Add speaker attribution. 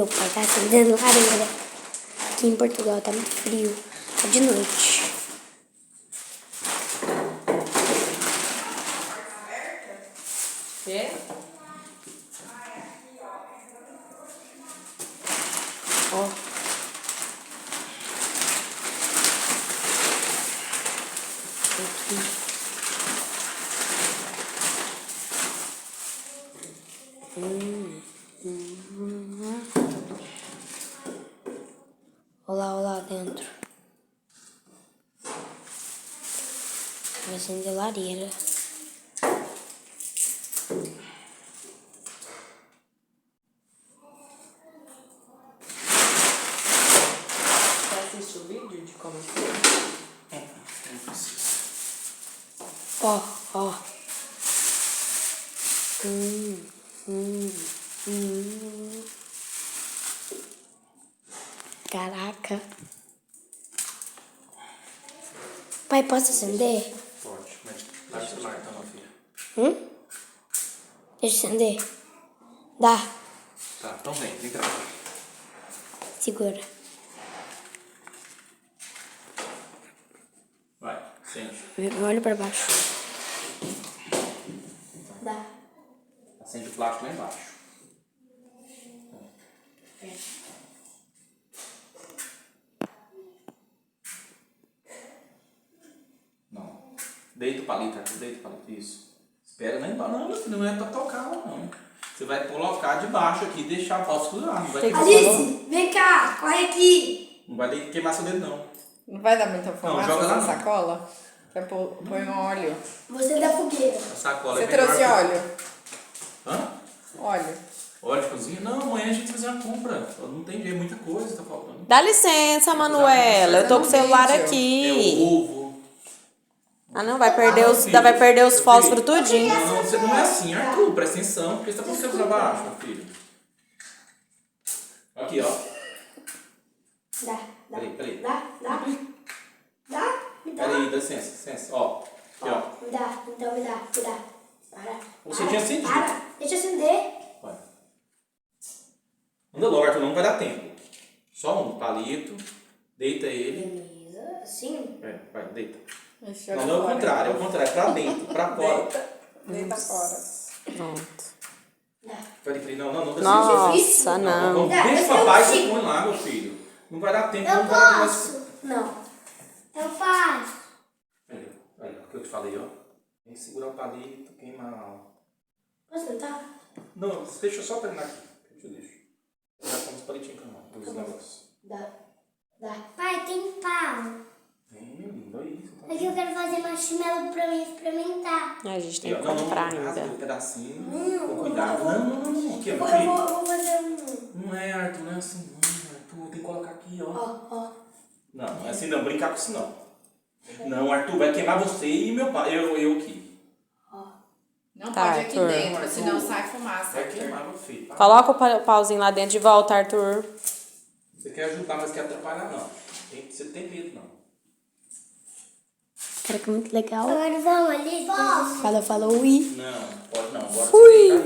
Speaker 1: Meu pai tá acendendo lareira. Aqui em Portugal tá muito frio. Tá de noite.
Speaker 2: Quê?
Speaker 1: Ó. Aqui. Olá, olá dentro. Vai acender lareira.
Speaker 2: Você assistiu o vídeo de como assim?
Speaker 1: Ó, ó. Caraca. Pai, posso acender?
Speaker 3: Pode, mas dá o celular então, minha filha.
Speaker 1: Deixa eu acender. Dá.
Speaker 3: Tá, então vem cá.
Speaker 1: Segura.
Speaker 3: Vai, sente.
Speaker 1: Olha pra baixo. Dá.
Speaker 3: Acende o plástico lá embaixo. Não. Deita o palito, Arthur, deita o palito. Isso. Espera lá embaixo. Não, meu filho, não é pra tocar não. Você vai colocar debaixo aqui e deixar a fósforo lá. Não vai queimar seu dedo.
Speaker 1: Alice, vem cá, corre aqui.
Speaker 3: Não vai queimar seu dedo não.
Speaker 2: Não vai dar muita fumaça
Speaker 3: joga lá
Speaker 2: essa
Speaker 3: não.
Speaker 2: sacola? Vai põe um óleo.
Speaker 1: Você é da fogueira.
Speaker 3: A sacola
Speaker 2: Você
Speaker 3: é melhor
Speaker 2: trouxe
Speaker 3: que-
Speaker 2: óleo?
Speaker 3: Hã?
Speaker 2: Óleo.
Speaker 3: Óleo de cozinha? Não, amanhã a gente vai fazer uma compra. Não tem jeito, muita coisa tá faltando.
Speaker 4: Dá licença, Manuela. Eu tô com o celular
Speaker 3: É
Speaker 4: aqui.
Speaker 3: ovo.
Speaker 4: Ah, não, vai perder os fósforos tudinho.
Speaker 3: Não, você não é assim, Arthur, presta atenção, porque você tá com o pra baixo, meu filho. Aqui, ó.
Speaker 1: Dá.
Speaker 3: Peraí.
Speaker 1: Dá. Me dá.
Speaker 3: Peraí, dá licença. Ó, aqui, ó.
Speaker 1: Me dá. Então me dá. Para.
Speaker 3: Você tinha acendido.
Speaker 1: Para. Deixa eu acender.
Speaker 3: Vai. Anda logo, Arthur, não vai dar tempo. Só um palito, deita ele.
Speaker 1: Beleza. Assim.
Speaker 3: Vai, deita.
Speaker 2: Deixa
Speaker 3: Não, é o contrário, é pra dentro, pra fora.
Speaker 2: Deita fora.
Speaker 4: Pronto.
Speaker 3: Peraí, não precisa.
Speaker 4: Nossa, não.
Speaker 3: Deixa o papai que põe lá, meu filho. Não vai dar tempo, não vai dar.
Speaker 1: Não. Eu faço.
Speaker 3: Aí, o que eu te falei, ó. Tem que segurar o palito, queima.
Speaker 1: Posso tentar?
Speaker 3: Não, deixa eu só terminar aqui. Eu te deixo. Já com os palitinhos pra mão, os negócios.
Speaker 1: Dá. Pai, tem pau.
Speaker 3: Tem, meu lindo, olha isso.
Speaker 1: É que eu quero fazer marshmallow pra mim experimentar.
Speaker 4: A gente tem que
Speaker 3: Não,
Speaker 4: comprar
Speaker 3: rasga
Speaker 4: ainda.
Speaker 3: um pedacinho, com cuidado. Não. Aqui,
Speaker 1: Eu
Speaker 3: meu
Speaker 1: vou
Speaker 3: filho.
Speaker 1: fazer um.
Speaker 3: Não é, Arthur, não é assim não, Arthur. Tem que colocar aqui, ó.
Speaker 1: Ó.
Speaker 3: Não é assim não, brincar com isso não. Não, Arthur, vai queimar você e meu pai, eu aqui.
Speaker 2: Não
Speaker 4: Tá,
Speaker 2: pode aqui
Speaker 4: Arthur.
Speaker 2: dentro, senão sai fumaça.
Speaker 3: Vai
Speaker 2: Arthur.
Speaker 3: queimar meu filho. Tá?
Speaker 4: Coloca o pauzinho lá dentro de volta, Arthur.
Speaker 3: Você quer ajudar, mas quer atrapalhar não. Você tem medo não.
Speaker 1: Cara, que muito legal. Agora vamos ali. Posso? Falou, ui.
Speaker 3: Não, pode não. Agora
Speaker 1: Fui.
Speaker 3: você tem que